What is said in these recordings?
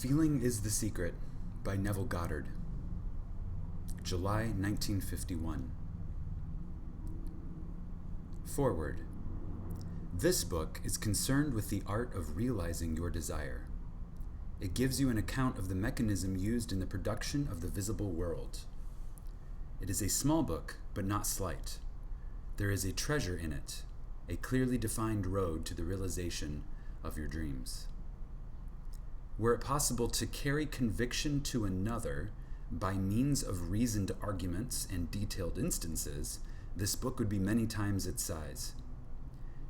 Feeling is the Secret by Neville Goddard. July 1951. Foreword. This book is concerned with the art of realizing your desire. It gives you an account of the mechanism used in the production of the visible world. It is a small book, but not slight. There is a treasure in it, a clearly defined road to the realization of your dreams. Were it possible to carry conviction to another by means of reasoned arguments and detailed instances, this book would be many times its size.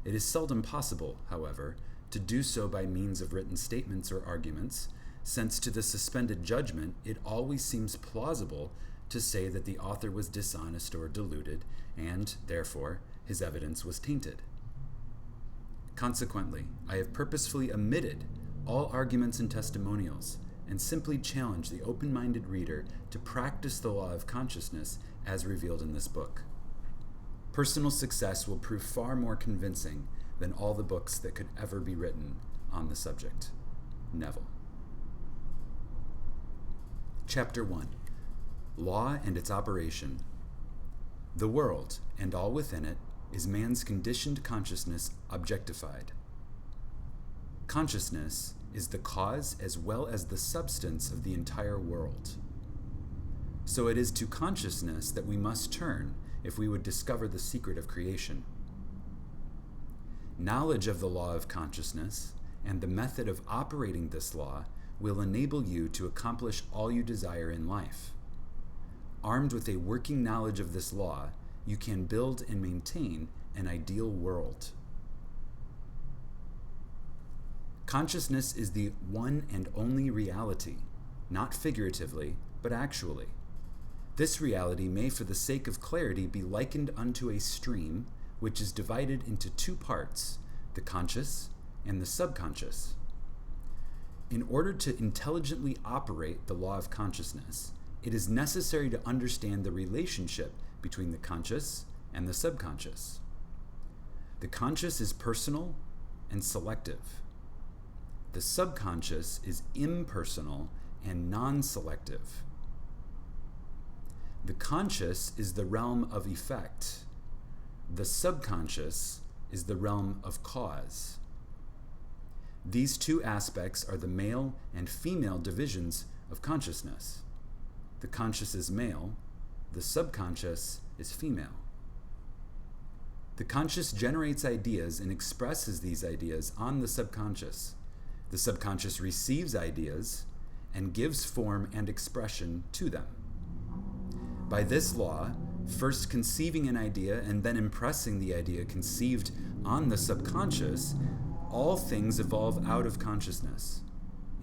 It is seldom possible, however, to do so by means of written statements or arguments, since to the suspended judgment it always seems plausible to say that the author was dishonest or deluded, and, therefore, his evidence was tainted. Consequently, I have purposefully omitted all arguments and testimonials, and simply challenge the open-minded reader to practice the law of consciousness as revealed in this book. Personal success will prove far more convincing than all the books that could ever be written on the subject. Neville. Chapter 1. Law and its Operation. The world, and all within it, is man's conditioned consciousness objectified. Consciousness is the cause as well as the substance of the entire world. So it is to consciousness that we must turn if we would discover the secret of creation. Knowledge of the law of consciousness and the method of operating this law will enable you to accomplish all you desire in life. Armed with a working knowledge of this law, you can build and maintain an ideal world. Consciousness is the one and only reality, not figuratively, but actually. This reality may, for the sake of clarity, be likened unto a stream which is divided into two parts, the conscious and the subconscious. In order to intelligently operate the law of consciousness, it is necessary to understand the relationship between the conscious and the subconscious. The conscious is personal and selective. The subconscious is impersonal and non-selective. The conscious is the realm of effect. The subconscious is the realm of cause. These two aspects are the male and female divisions of consciousness. The conscious is male, the subconscious is female. The conscious generates ideas and expresses these ideas on the subconscious. The subconscious receives ideas and gives form and expression to them. By this law, first conceiving an idea and then impressing the idea conceived on the subconscious, all things evolve out of consciousness.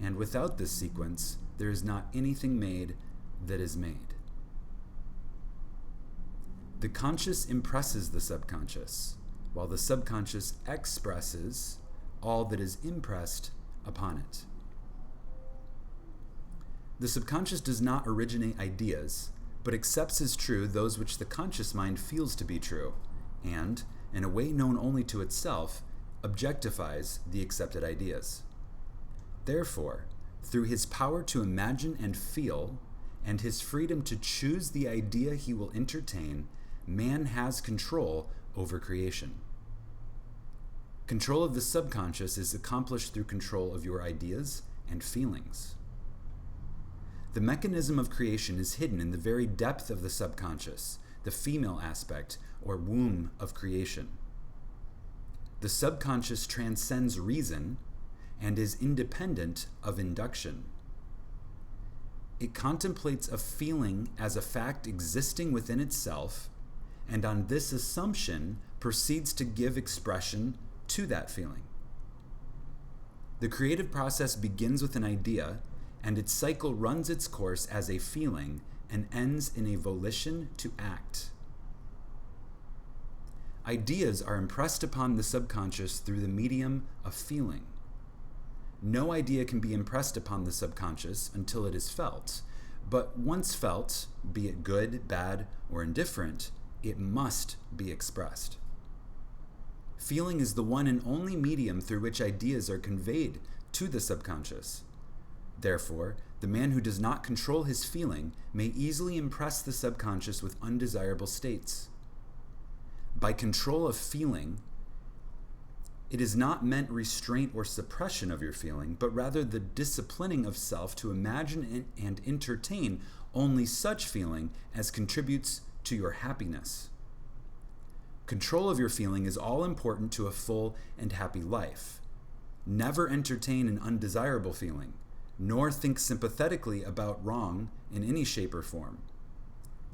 And without this sequence, there is not anything made that is made. The conscious impresses the subconscious, while the subconscious expresses all that is impressed upon it. The subconscious does not originate ideas, but accepts as true those which the conscious mind feels to be true, and, in a way known only to itself, objectifies the accepted ideas. Therefore, through his power to imagine and feel, and his freedom to choose the idea he will entertain, man has control over creation. Control of the subconscious is accomplished through control of your ideas and feelings. The mechanism of creation is hidden in the very depth of the subconscious, the female aspect, or womb of creation. The subconscious transcends reason and is independent of induction. It contemplates a feeling as a fact existing within itself, and on this assumption proceeds to give expression to that feeling. The creative process begins with an idea, and its cycle runs its course as a feeling and ends in a volition to act. Ideas are impressed upon the subconscious through the medium of feeling. No idea can be impressed upon the subconscious until it is felt, but once felt, be it good, bad, or indifferent, it must be expressed. Feeling is the one and only medium through which ideas are conveyed to the subconscious. Therefore, the man who does not control his feeling may easily impress the subconscious with undesirable states. By control of feeling, it is not meant restraint or suppression of your feeling, but rather the disciplining of self to imagine and entertain only such feeling as contributes to your happiness. Control of your feeling is all important to a full and happy life. Never entertain an undesirable feeling, nor think sympathetically about wrong in any shape or form.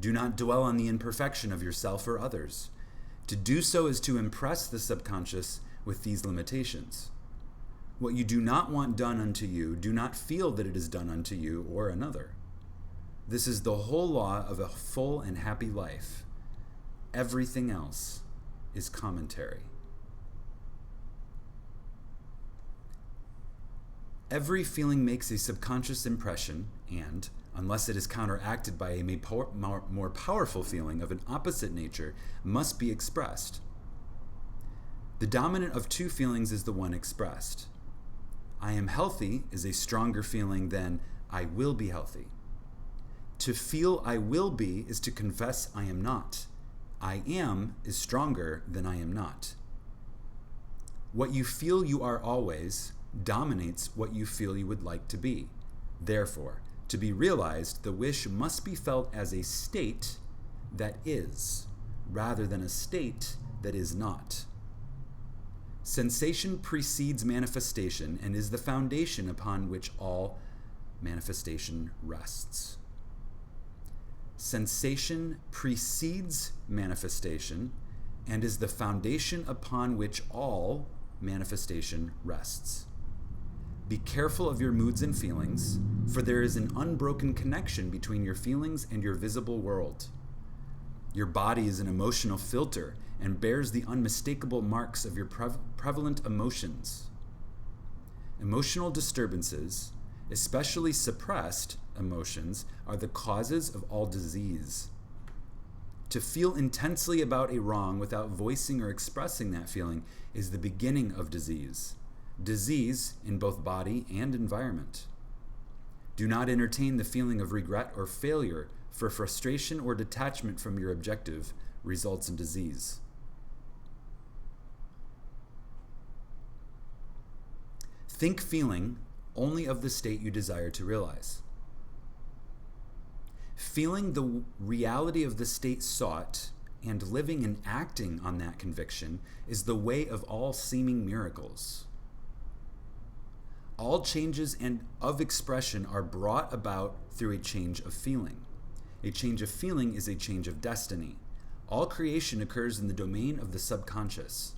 Do not dwell on the imperfection of yourself or others. To do so is to impress the subconscious with these limitations. What you do not want done unto you, do not feel that it is done unto you or another. This is the whole law of a full and happy life. Everything else is commentary. Every feeling makes a subconscious impression and, unless it is counteracted by a more powerful feeling of an opposite nature, must be expressed. The dominant of two feelings is the one expressed. I am healthy is a stronger feeling than I will be healthy. To feel I will be is to confess I am not. I am is stronger than I am not. What you feel you are always dominates what you feel you would like to be. Therefore, to be realized, the wish must be felt as a state that is, rather than a state that is not. Sensation precedes manifestation and is the foundation upon which all manifestation rests. Sensation precedes manifestation and is the foundation upon which all manifestation rests. Be careful of your moods and feelings, for there is an unbroken connection between your feelings and your visible world. Your body is an emotional filter and bears the unmistakable marks of your prevalent emotions. Emotional disturbances, especially suppressed emotions, are the causes of all disease. To feel intensely about a wrong without voicing or expressing that feeling is the beginning of disease. Disease in both body and environment. Do not entertain the feeling of regret or failure, for frustration or detachment from your objective results in disease. Think feeling only of the state you desire to realize. Feeling the reality of the state sought and living and acting on that conviction is the way of all seeming miracles. All changes and of expression are brought about through a change of feeling. A change of feeling is a change of destiny. All creation occurs in the domain of the subconscious.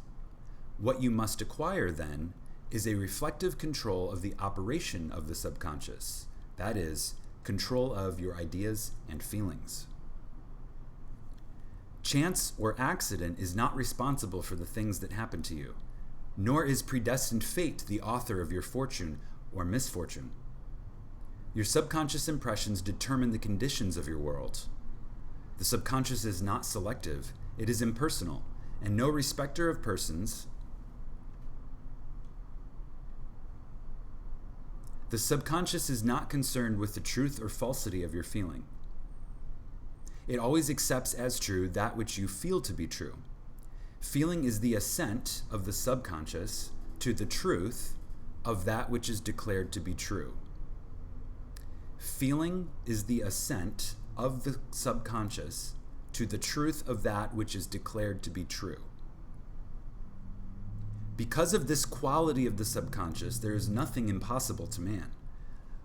What you must acquire, then, is a reflective control of the operation of the subconscious. That is, control of your ideas and feelings. Chance or accident is not responsible for the things that happen to you, nor is predestined fate the author of your fortune or misfortune. Your subconscious impressions determine the conditions of your world. The subconscious is not selective, it is impersonal, and no respecter of persons. The subconscious is not concerned with the truth or falsity of your feeling. It always accepts as true that which you feel to be true. Feeling is the assent of the subconscious to the truth of that which is declared to be true. Feeling is the assent of the subconscious to the truth of that which is declared to be true. Because of this quality of the subconscious, there is nothing impossible to man.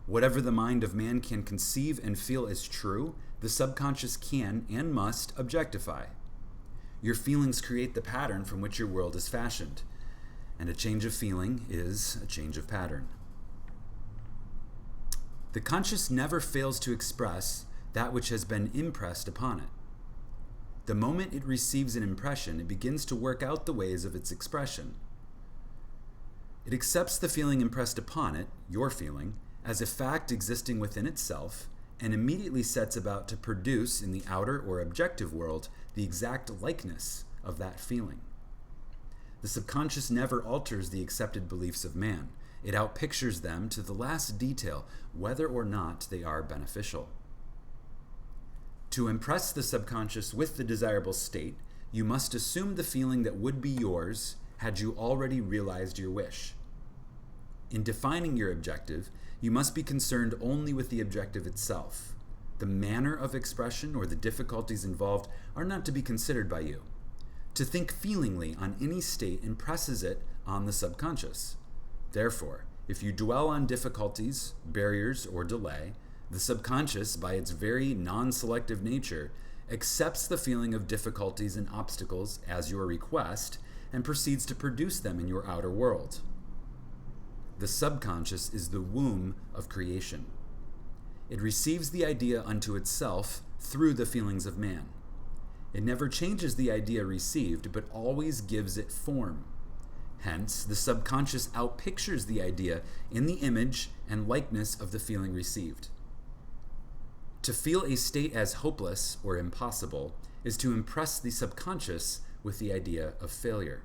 Whatever the mind of man can conceive and feel as true, the subconscious can and must objectify. Your feelings create the pattern from which your world is fashioned, and a change of feeling is a change of pattern. The conscious never fails to express that which has been impressed upon it. The moment it receives an impression, it begins to work out the ways of its expression. It accepts the feeling impressed upon it, your feeling, as a fact existing within itself, and immediately sets about to produce in the outer or objective world the exact likeness of that feeling. The subconscious never alters the accepted beliefs of man. It outpictures them to the last detail, whether or not they are beneficial. To impress the subconscious with the desirable state, you must assume the feeling that would be yours had you already realized your wish. In defining your objective, you must be concerned only with the objective itself. The manner of expression or the difficulties involved are not to be considered by you. To think feelingly on any state impresses it on the subconscious. Therefore, if you dwell on difficulties, barriers, or delay, the subconscious, by its very non-selective nature, accepts the feeling of difficulties and obstacles as your request and proceeds to produce them in your outer world. The subconscious is the womb of creation. It receives the idea unto itself through the feelings of man. It never changes the idea received, but always gives it form. Hence, the subconscious outpictures the idea in the image and likeness of the feeling received. To feel a state as hopeless or impossible is to impress the subconscious with the idea of failure.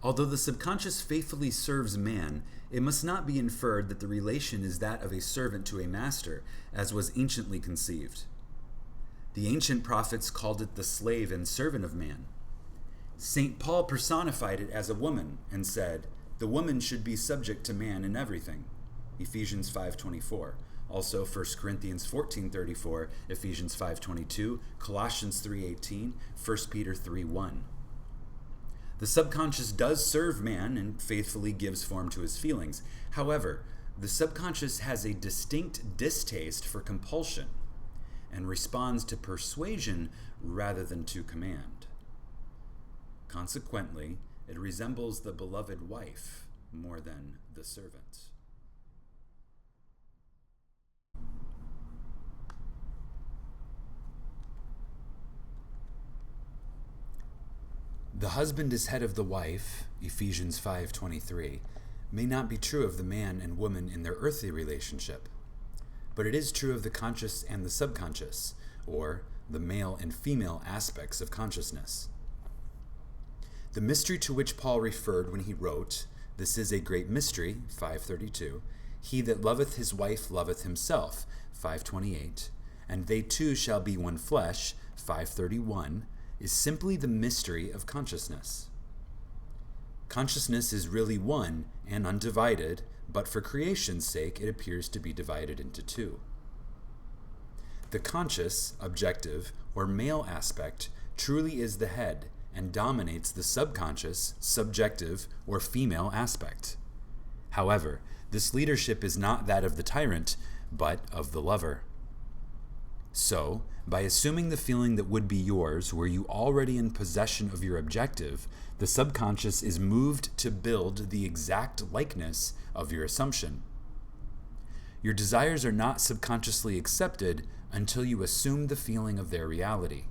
Although the subconscious faithfully serves man, it must not be inferred that the relation is that of a servant to a master, as was anciently conceived. The ancient prophets called it the slave and servant of man. St. Paul personified it as a woman and said, "The woman should be subject to man in everything." Ephesians 5:24. Also 1 Corinthians 14:34, Ephesians 5:22, Colossians 3:18, 1 Peter 3:1. The subconscious does serve man and faithfully gives form to his feelings. However, the subconscious has a distinct distaste for compulsion and responds to persuasion rather than to command. Consequently, it resembles the beloved wife more than the servant. The husband is head of the wife, Ephesians 5:23, may not be true of the man and woman in their earthly relationship, but it is true of the conscious and the subconscious, or the male and female aspects of consciousness. The mystery to which Paul referred when he wrote, "This is a great mystery," 5:32, "He that loveth his wife loveth himself," 5:28, "and they two shall be one flesh," 5:31, is simply the mystery of consciousness. Consciousness is really one and undivided, but for creation's sake it appears to be divided into two. The conscious, objective, or male aspect truly is the head and dominates the subconscious, subjective, or female aspect. However, this leadership is not that of the tyrant, but of the lover. So, by assuming the feeling that would be yours were you already in possession of your objective, the subconscious is moved to build the exact likeness of your assumption. Your desires are not subconsciously accepted until you assume the feeling of their reality.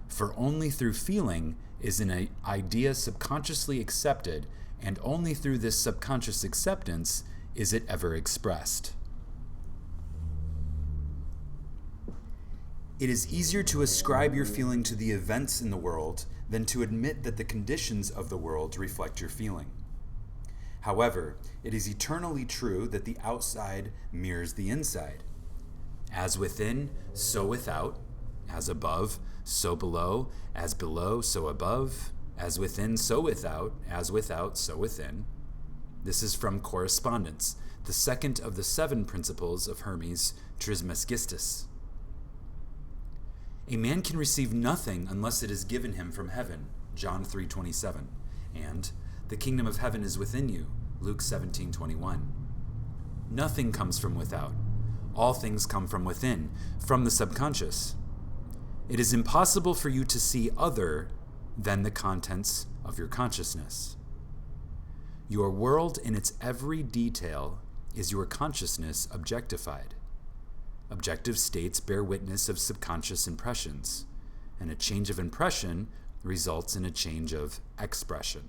For only through feeling is an idea subconsciously accepted, and only through this subconscious acceptance is it ever expressed. It is easier to ascribe your feeling to the events in the world than to admit that the conditions of the world reflect your feeling. However, it is eternally true that the outside mirrors the inside. As within, so without. As above, so below. As below, so above. As within, so without. As without, so within. This is from Correspondence, the second of the 7 principles of Hermes Trismegistus. A man can receive nothing unless it is given him from heaven, John 3:27, and the kingdom of heaven is within you, Luke 17:21. Nothing comes from without. All things come from within, from the subconscious. It is impossible for you to see other than the contents of your consciousness. Your world in its every detail is your consciousness objectified. Objective states bear witness of subconscious impressions, and a change of impression results in a change of expression.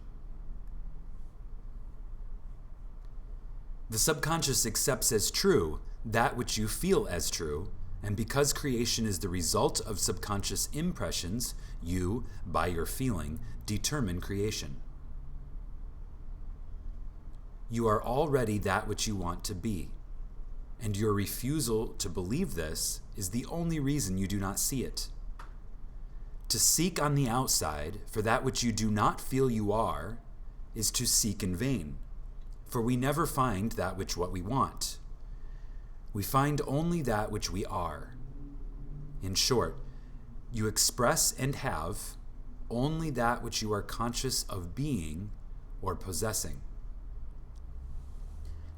The subconscious accepts as true that which you feel as true, and because creation is the result of subconscious impressions, you, by your feeling, determine creation. you are already that which you want to be, and your refusal to believe this is the only reason you do not see it. To seek on the outside for that which you do not feel you are is to seek in vain, for we never find that which what we want. We find only that which we are. In short, you express and have only that which you are conscious of being or possessing.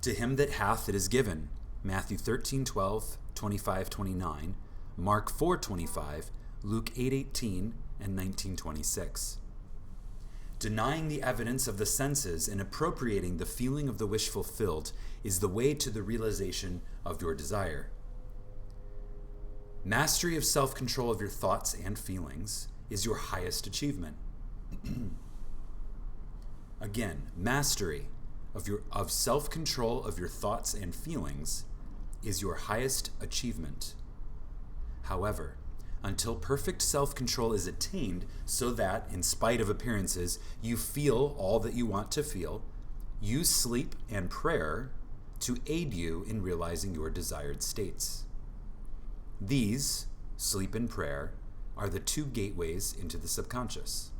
To him that hath it is given, Matthew 13:12, 25-29, Mark 4:25, Luke 8:18, and 19:26. Denying the evidence of the senses and appropriating the feeling of the wish fulfilled is the way to the realization of your desire. Mastery of self-control of your thoughts and feelings is your highest achievement. Again, mastery of self-control of your thoughts and feelings is your highest achievement. However, until perfect self-control is attained so that, in spite of appearances, you feel all that you want to feel, use sleep and prayer to aid you in realizing your desired states. These, sleep and prayer, are the two gateways into the subconscious.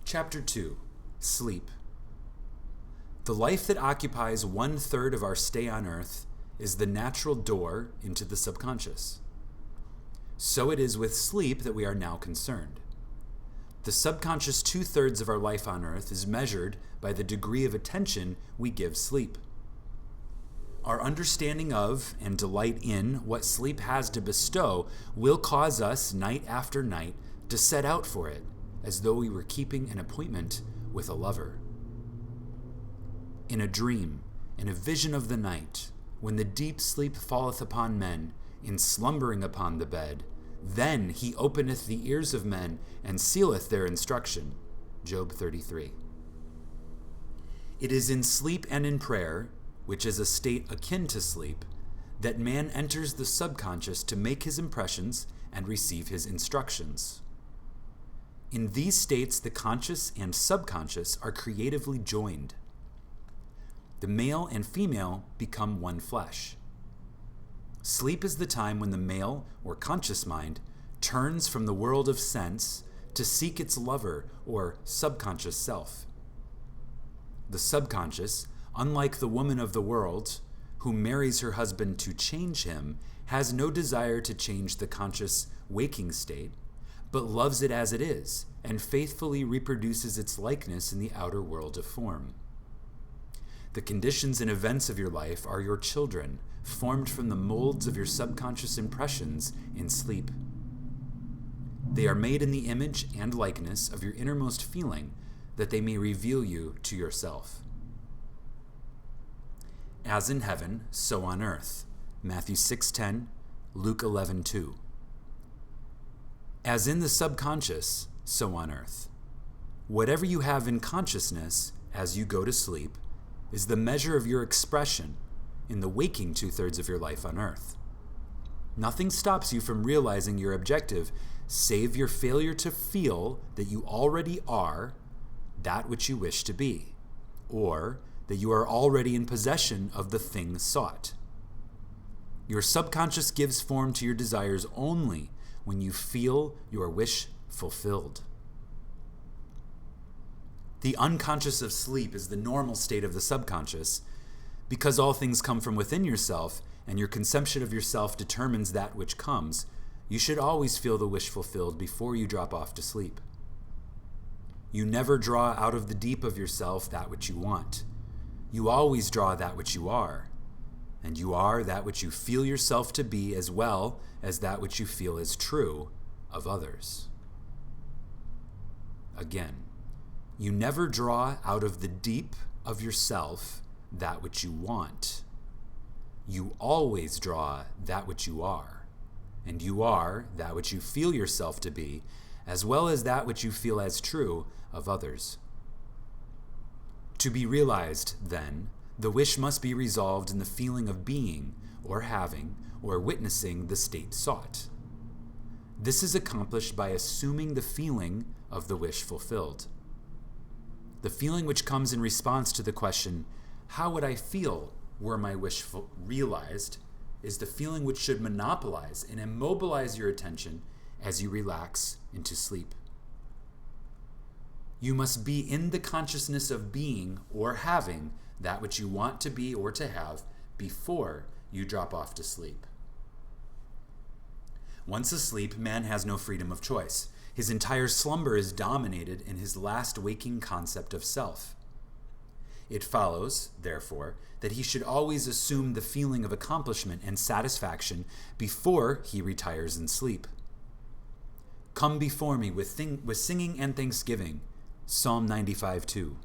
Chapter 2. Sleep. The life that occupies 1/3 of our stay on earth is the natural door into the subconscious. So it is with sleep that we are now concerned. The subconscious 2/3 of our life on earth is measured by the degree of attention we give sleep. Our understanding of and delight in what sleep has to bestow will cause us, night after night, to set out for it, as though we were keeping an appointment with a lover. In a dream, in a vision of the night, when the deep sleep falleth upon men, in slumbering upon the bed, then he openeth the ears of men, and sealeth their instruction. Job 33. It is in sleep and in prayer, which is a state akin to sleep, that man enters the subconscious to make his impressions and receive his instructions. In these states, the conscious and subconscious are creatively joined. The male and female become one flesh. Sleep is the time when the male or conscious mind turns from the world of sense to seek its lover or subconscious self. The subconscious, unlike the woman of the world, who marries her husband to change him, has no desire to change the conscious waking state, but loves it as it is and faithfully reproduces its likeness in the outer world of form. The conditions and events of your life are your children, formed from the molds of your subconscious impressions in sleep. They are made in the image and likeness of your innermost feeling, that they may reveal you to yourself. As in heaven, so on earth. Matthew 6:10, Luke 11:2. As in the subconscious, so on earth. Whatever you have in consciousness as you go to sleep is the measure of your expression in the waking 2/3 of your life on earth. Nothing stops you from realizing your objective, save your failure to feel that you already are that which you wish to be, or that you are already in possession of the thing sought. Your subconscious gives form to your desires only when you feel your wish fulfilled. The unconscious of sleep is the normal state of the subconscious. Because all things come from within yourself, and your conception of yourself determines that which comes, you should always feel the wish fulfilled before you drop off to sleep. You never draw out of the deep of yourself that which you want. You always draw that which you are, and you are that which you feel yourself to be, as well as that which you feel is true of others. Again, you never draw out of the deep of yourself that which you want. You always draw that which you are, and you are that which you feel yourself to be, as well as that which you feel as true of others. To be realized, then, the wish must be resolved in the feeling of being, or having, or witnessing the state sought. This is accomplished by assuming the feeling of the wish fulfilled. The feeling which comes in response to the question, how would I feel were my wish realized, is the feeling which should monopolize and immobilize your attention as you relax into sleep. You must be in the consciousness of being or having that which you want to be or to have before you drop off to sleep. Once asleep, man has no freedom of choice. His entire slumber is dominated in his last waking concept of self. It follows, therefore, that he should always assume the feeling of accomplishment and satisfaction before he retires in sleep. Come before me with singing and thanksgiving, Psalm 95:2.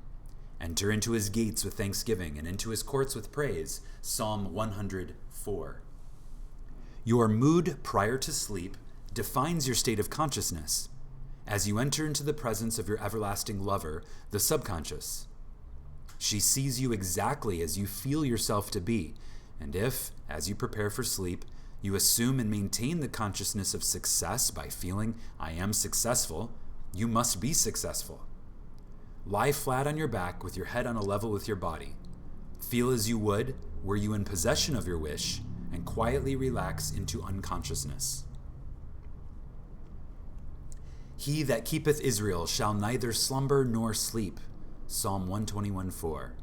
Enter into his gates with thanksgiving and into his courts with praise, Psalm 100:4. Your mood prior to sleep defines your state of consciousness as you enter into the presence of your everlasting lover, the subconscious. She sees you exactly as you feel yourself to be, and if, as you prepare for sleep, you assume and maintain the consciousness of success by feeling, I am successful, you must be successful. Lie flat on your back with your head on a level with your body. Feel as you would were you in possession of your wish, and quietly relax into unconsciousness. He that keepeth Israel shall neither slumber nor sleep, Psalm 121:4.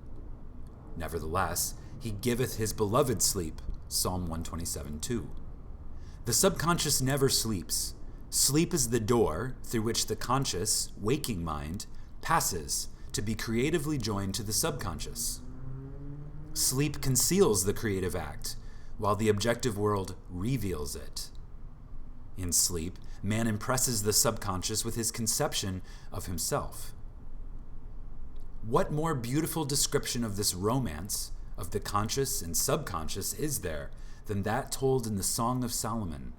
Nevertheless, he giveth his beloved sleep, Psalm 127:2. The subconscious never sleeps. Sleep is the door through which the conscious, waking mind passes to be creatively joined to the subconscious. Sleep conceals the creative act, while the objective world reveals it. In sleep, man impresses the subconscious with his conception of himself. What more beautiful description of this romance of the conscious and subconscious is there than that told in the Song of Solomon?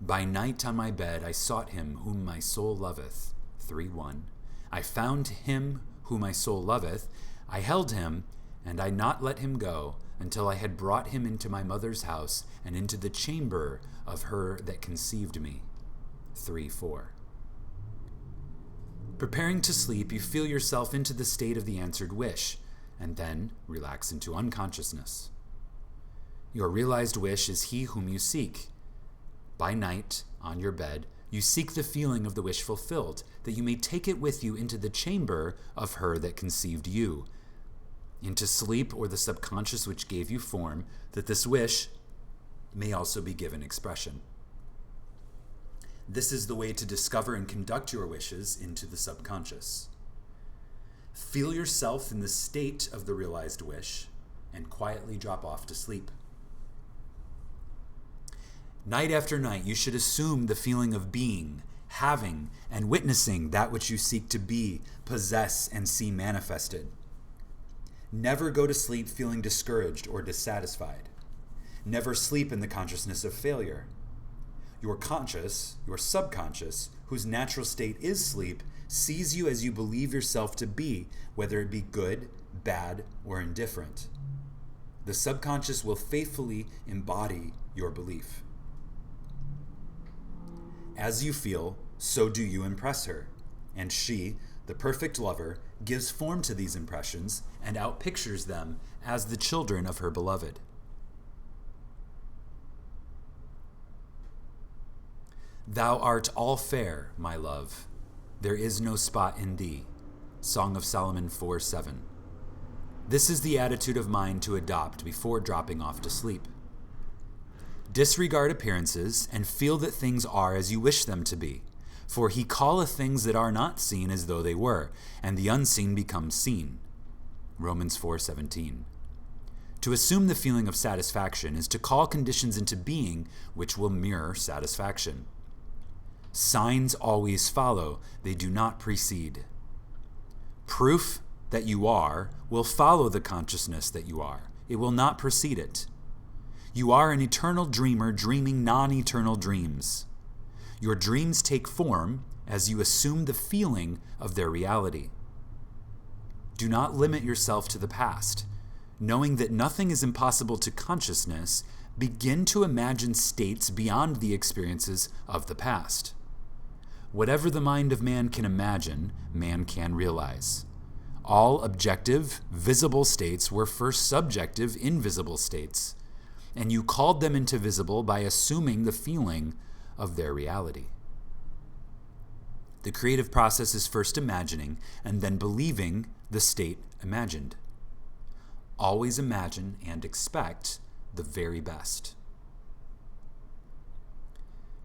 By night on my bed I sought him whom my soul loveth, 3:1. I found him whom my soul loveth, I held him, and I not let him go, until I had brought him into my mother's house, and into the chamber of her that conceived me, 3:4. Preparing to sleep, you feel yourself into the state of the answered wish, and then relax into unconsciousness. Your realized wish is he whom you seek. By night, on your bed, you seek the feeling of the wish fulfilled, that you may take it with you into the chamber of her that conceived you, into sleep or the subconscious which gave you form, that this wish may also be given expression. This is the way to discover and conduct your wishes into the subconscious. Feel yourself in the state of the realized wish and quietly drop off to sleep. Night after night, you should assume the feeling of being, having, and witnessing that which you seek to be, possess, and see manifested. Never go to sleep feeling discouraged or dissatisfied. Never sleep in the consciousness of failure. Your conscious, your subconscious, whose natural state is sleep, sees you as you believe yourself to be, whether it be good, bad, or indifferent. The subconscious will faithfully embody your belief. As you feel, so do you impress her, and she, the perfect lover, gives form to these impressions and outpictures them as the children of her beloved. Thou art all fair, my love. There is no spot in thee. Song of Solomon 4:7. This is the attitude of mind to adopt before dropping off to sleep. Disregard appearances and feel that things are as you wish them to be. For he calleth things that are not seen as though they were, and the unseen becomes seen. Romans 4:17. To assume the feeling of satisfaction is to call conditions into being which will mirror satisfaction. Signs always follow, they do not precede. Proof that you are will follow the consciousness that you are. It will not precede it. You are an eternal dreamer dreaming non-eternal dreams. Your dreams take form as you assume the feeling of their reality. Do not limit yourself to the past. Knowing that nothing is impossible to consciousness, begin to imagine states beyond the experiences of the past. Whatever the mind of man can imagine, man can realize. All objective, visible states were first subjective, invisible states, and you called them into visible by assuming the feeling of their reality. The creative process is first imagining and then believing the state imagined. Always imagine and expect the very best.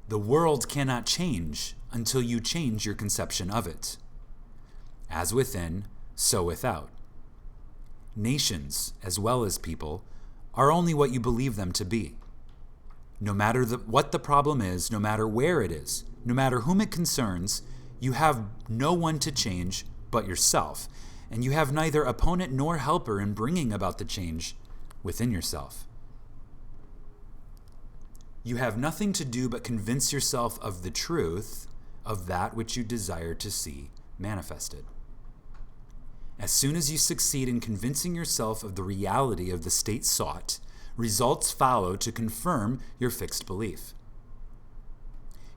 The world cannot change until you change your conception of it. As within, so without. Nations, as well as people, are only what you believe them to be. No matter what the problem is, no matter where it is, no matter whom it concerns, you have no one to change but yourself, and you have neither opponent nor helper in bringing about the change within yourself. You have nothing to do but convince yourself of the truth of that which you desire to see manifested. As soon as you succeed in convincing yourself of the reality of the state sought, results follow to confirm your fixed belief.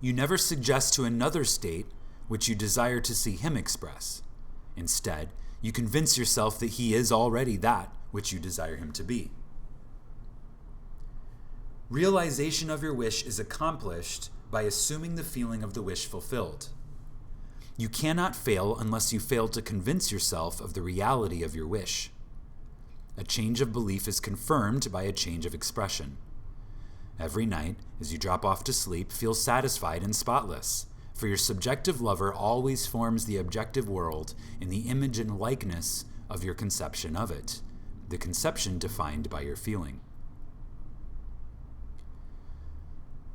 You never suggest to another state which you desire to see him express. Instead, you convince yourself that he is already that which you desire him to be. Realization of your wish is accomplished by assuming the feeling of the wish fulfilled. You cannot fail unless you fail to convince yourself of the reality of your wish. A change of belief is confirmed by a change of expression. Every night, as you drop off to sleep, feel satisfied and spotless, for your subjective lover always forms the objective world in the image and likeness of your conception of it, the conception defined by your feeling.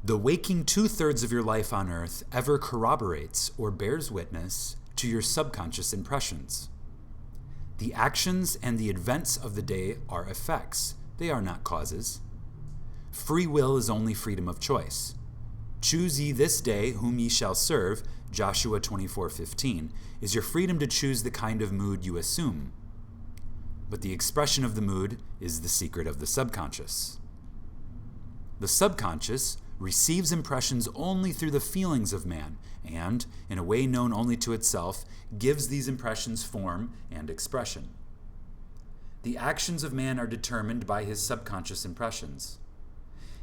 The waking 2/3 of your life on earth ever corroborates or bears witness to your subconscious impressions. The actions and the events of the day are effects. They are not causes. Free will is only freedom of choice. Choose ye this day whom ye shall serve, Joshua 24:15, is your freedom to choose the kind of mood you assume. But the expression of the mood is the secret of the subconscious. The subconscious receives impressions only through the feelings of man, and, in a way known only to itself, gives these impressions form and expression. The actions of man are determined by his subconscious impressions.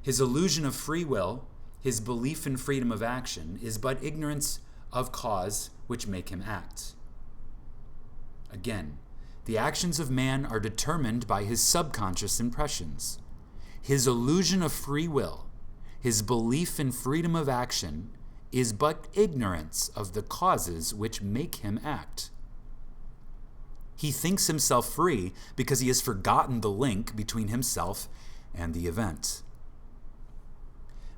His illusion of free will, his belief in freedom of action, is but ignorance of cause which make him act. Again, the actions of man are determined by his subconscious impressions. His illusion of free will, his belief in freedom of action, is but ignorance of the causes which make him act. He thinks himself free because he has forgotten the link between himself and the event.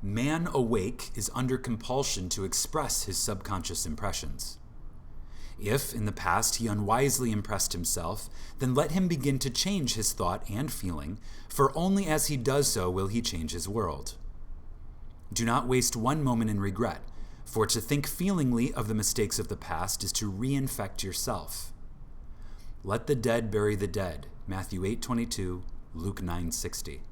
Man awake is under compulsion to express his subconscious impressions. If, in the past, he unwisely impressed himself, then let him begin to change his thought and feeling, for only as he does so will he change his world. Do not waste one moment in regret, for to think feelingly of the mistakes of the past is to reinfect yourself. Let the dead bury the dead, Matthew 8:22, Luke 9:60.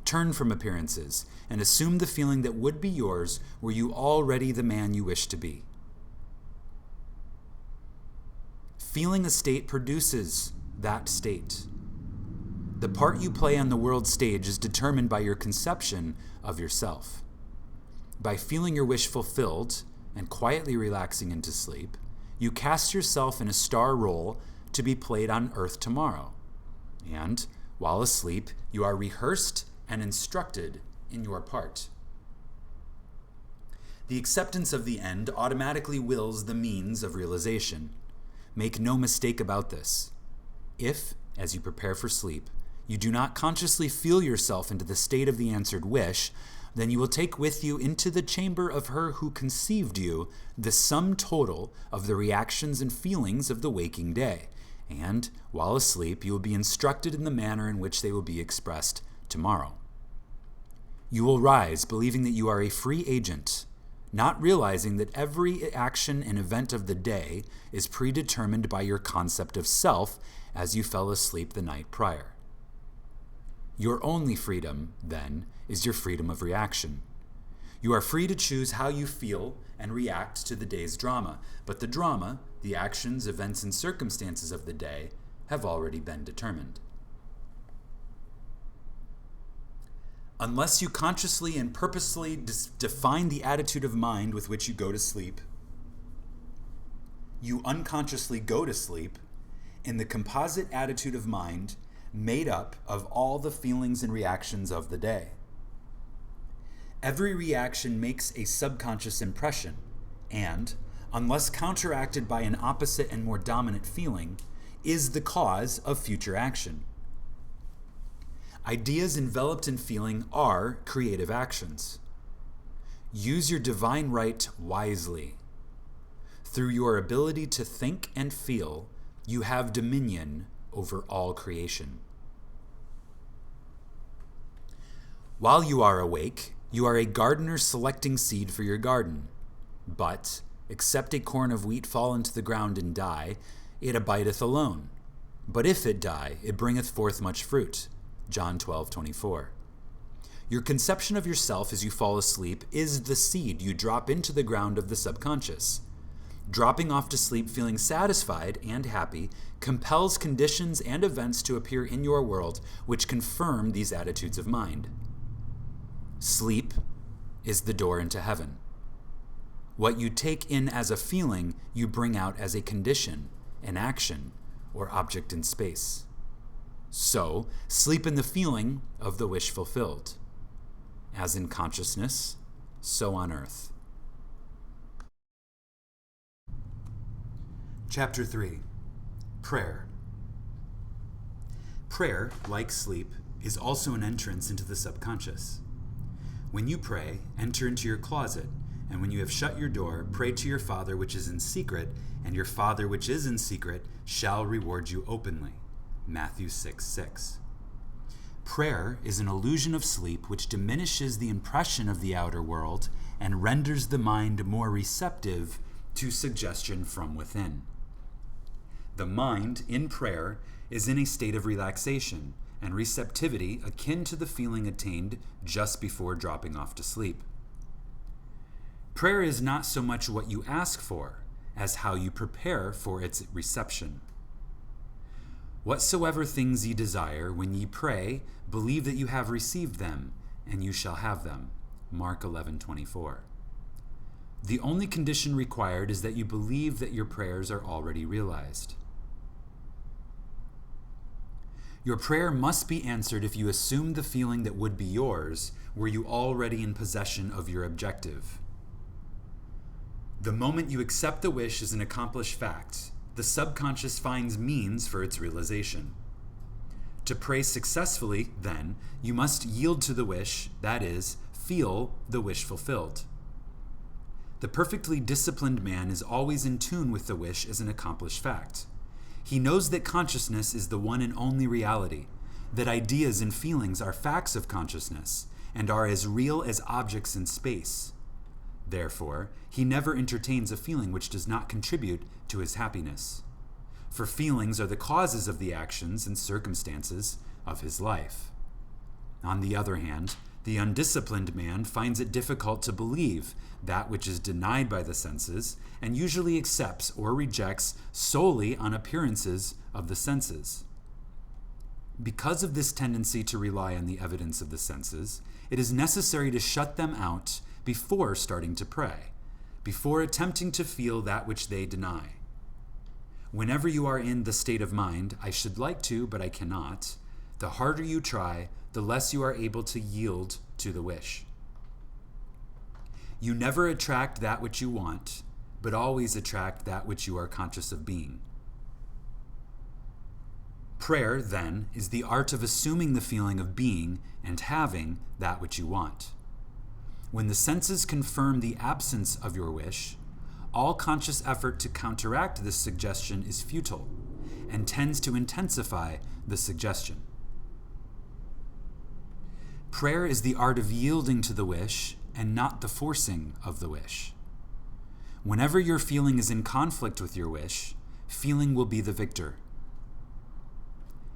Turn from appearances and assume the feeling that would be yours were you already the man you wish to be. Feeling a state produces that state. The part you play on the world stage is determined by your conception of yourself. By feeling your wish fulfilled and quietly relaxing into sleep, you cast yourself in a star role to be played on earth tomorrow. And, while asleep, you are rehearsed and instructed in your part. The acceptance of the end automatically wills the means of realization. Make no mistake about this. If, as you prepare for sleep, you do not consciously feel yourself into the state of the answered wish, then you will take with you into the chamber of her who conceived you the sum total of the reactions and feelings of the waking day, and, while asleep, you will be instructed in the manner in which they will be expressed tomorrow. You will rise believing that you are a free agent, not realizing that every action and event of the day is predetermined by your concept of self as you fell asleep the night prior. Your only freedom, then, is your freedom of reaction. You are free to choose how you feel and react to the day's drama. But the drama, the actions, events, and circumstances of the day, have already been determined. Unless you consciously and purposely define the attitude of mind with which you go to sleep, you unconsciously go to sleep in the composite attitude of mind made up of all the feelings and reactions of the day. Every reaction makes a subconscious impression, and, unless counteracted by an opposite and more dominant feeling, is the cause of future action. Ideas enveloped in feeling are creative actions. Use your divine right wisely. Through your ability to think and feel, you have dominion over all creation. While you are awake, you are a gardener selecting seed for your garden. But, except a corn of wheat fall into the ground and die, it abideth alone. But if it die, it bringeth forth much fruit. John 12:24. Your conception of yourself as you fall asleep is the seed you drop into the ground of the subconscious. Dropping off to sleep feeling satisfied and happy compels conditions and events to appear in your world which confirm these attitudes of mind. Sleep is the door into heaven. What you take in as a feeling, you bring out as a condition, an action, or object in space. So, sleep in the feeling of the wish fulfilled. As in consciousness, so on earth. Chapter 3. Prayer. Prayer, like sleep, is also an entrance into the subconscious. When you pray, enter into your closet, and when you have shut your door, pray to your Father which is in secret, and your Father which is in secret shall reward you openly. Matthew 6:6. Prayer is an illusion of sleep which diminishes the impression of the outer world and renders the mind more receptive to suggestion from within. The mind, in prayer, is in a state of relaxation and receptivity akin to the feeling attained just before dropping off to sleep. Prayer is not so much what you ask for as how you prepare for its reception. Whatsoever things ye desire, when ye pray, believe that you have received them, and you shall have them. Mark 11:24. The only condition required is that you believe that your prayers are already realized. Your prayer must be answered if you assume the feeling that would be yours were you already in possession of your objective. The moment you accept the wish as an accomplished fact, the subconscious finds means for its realization. To pray successfully, then, you must yield to the wish, that is, feel the wish fulfilled. The perfectly disciplined man is always in tune with the wish as an accomplished fact. He knows that consciousness is the one and only reality, that ideas and feelings are facts of consciousness and are as real as objects in space. Therefore, he never entertains a feeling which does not contribute to his happiness. For feelings are the causes of the actions and circumstances of his life. On the other hand, the undisciplined man finds it difficult to believe that which is denied by the senses and usually accepts or rejects solely on appearances of the senses. Because of this tendency to rely on the evidence of the senses, it is necessary to shut them out before starting to pray, before attempting to feel that which they deny. Whenever you are in the state of mind, I should like to, but I cannot, the harder you try, the less you are able to yield to the wish. You never attract that which you want, but always attract that which you are conscious of being. Prayer, then, is the art of assuming the feeling of being and having that which you want. When the senses confirm the absence of your wish, all conscious effort to counteract this suggestion is futile and tends to intensify the suggestion. Prayer is the art of yielding to the wish and not the forcing of the wish. Whenever your feeling is in conflict with your wish, feeling will be the victor.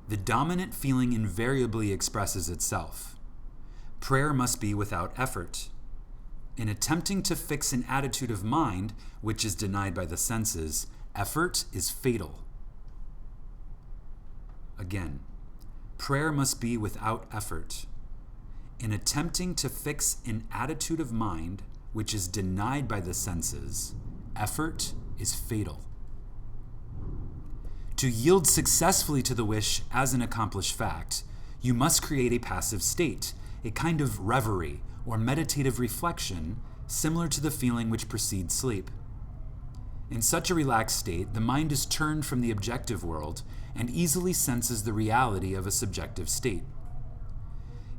The dominant feeling invariably expresses itself. Prayer must be without effort. In attempting to fix an attitude of mind which is denied by the senses, effort is fatal. Again, prayer must be without effort. In attempting to fix an attitude of mind which is denied by the senses, effort is fatal. To yield successfully to the wish as an accomplished fact, you must create a passive state, a kind of reverie or meditative reflection similar to the feeling which precedes sleep. In such a relaxed state, the mind is turned from the objective world and easily senses the reality of a subjective state.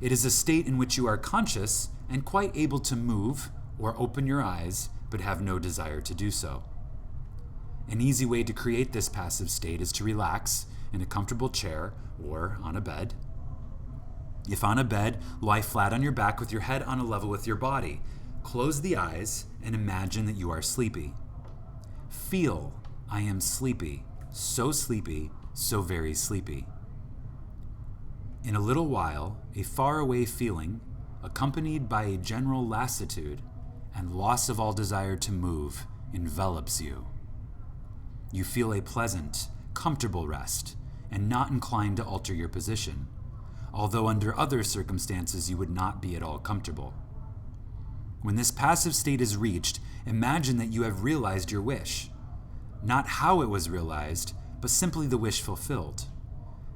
It is a state in which you are conscious and quite able to move or open your eyes, but have no desire to do so. An easy way to create this passive state is to relax in a comfortable chair or on a bed. If on a bed, lie flat on your back with your head on a level with your body. Close the eyes and imagine that you are sleepy. Feel, I am sleepy, so very sleepy. In a little while, a faraway feeling, accompanied by a general lassitude and loss of all desire to move, envelops you. You feel a pleasant, comfortable rest, and not inclined to alter your position, although under other circumstances you would not be at all comfortable. When this passive state is reached, imagine that you have realized your wish. Not how it was realized, but simply the wish fulfilled.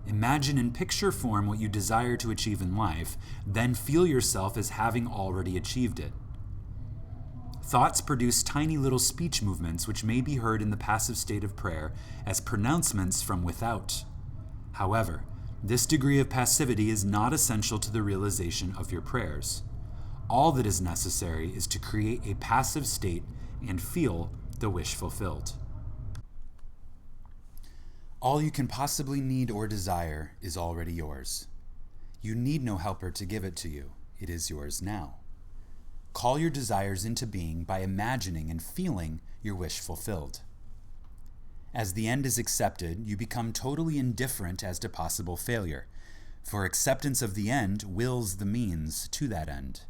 Imagine in picture form what you desire to achieve in life, then feel yourself as having already achieved it. Thoughts produce tiny little speech movements which may be heard in the passive state of prayer as pronouncements from without. However, this degree of passivity is not essential to the realization of your prayers. All that is necessary is to create a passive state and feel the wish fulfilled. All you can possibly need or desire is already yours. You need no helper to give it to you. It is yours now. Call your desires into being by imagining and feeling your wish fulfilled. As the end is accepted, you become totally indifferent as to possible failure, for acceptance of the end wills the means to that end.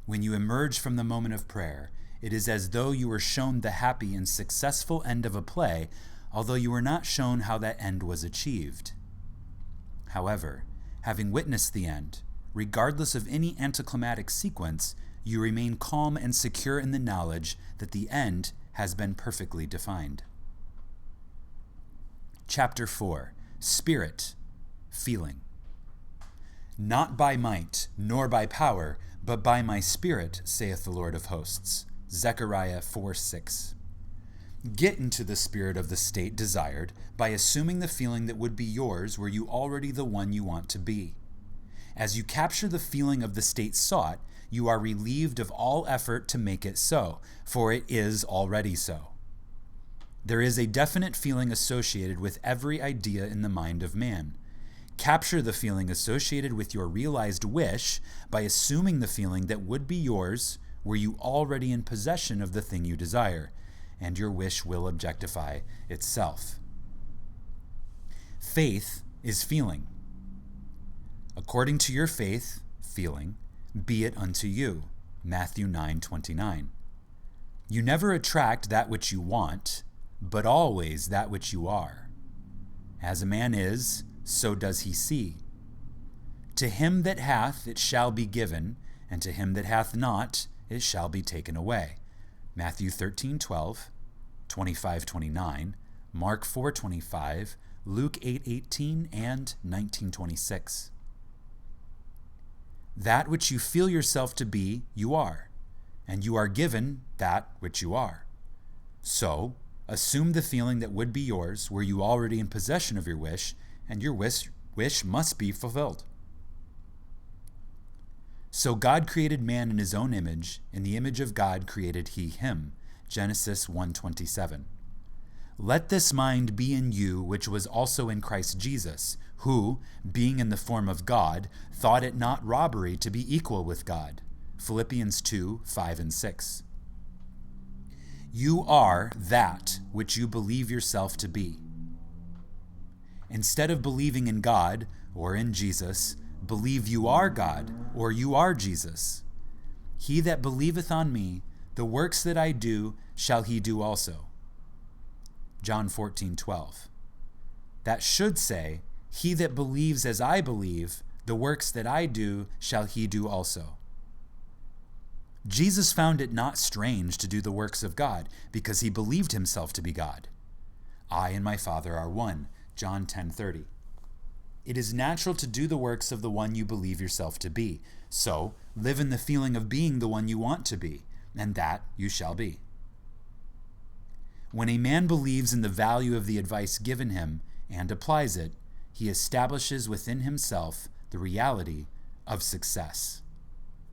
When you emerge from the moment of prayer, it is as though you were shown the happy and successful end of a play, although you were not shown how that end was achieved. However, having witnessed the end, regardless of any anticlimactic sequence, you remain calm and secure in the knowledge that the end has been perfectly defined. Chapter 4. Spirit, Feeling. Not by might, nor by power, but by my Spirit, saith the Lord of hosts. Zechariah 4:6. Get into the spirit of the state desired by assuming the feeling that would be yours were you already the one you want to be. As you capture the feeling of the state sought, you are relieved of all effort to make it so, for it is already so. There is a definite feeling associated with every idea in the mind of man. Capture the feeling associated with your realized wish by assuming the feeling that would be yours were you already in possession of the thing you desire, and your wish will objectify itself. Faith is feeling. According to your faith, feeling, be it unto you. Matthew 9:29. You never attract that which you want, but always that which you are. As a man is, so does he see. To him that hath, it shall be given, and to him that hath not, it shall be taken away. Matthew 13:12, 25:29, Mark 4:25, Luke 8:18, and 19:26. That which you feel yourself to be, you are, and you are given that which you are. So, assume the feeling that would be yours were you already in possession of your wish, and your wish must be fulfilled. So God created man in his own image. In the image of God created he him. Genesis 1:27. Let this mind be in you, which was also in Christ Jesus, who, being in the form of God, thought it not robbery to be equal with God. Philippians 2:5 and 6. You are that which you believe yourself to be. Instead of believing in God or in Jesus, believe you are God or you are Jesus. He that believeth on me, the works that I do shall he do also. John 14:12. That should say, he that believes as I believe, the works that I do shall he do also. Jesus found it not strange to do the works of God because he believed himself to be God. I and my Father are one. John 10:30. It is natural to do the works of the one you believe yourself to be. So, live in the feeling of being the one you want to be, and that you shall be. When a man believes in the value of the advice given him and applies it, he establishes within himself the reality of success.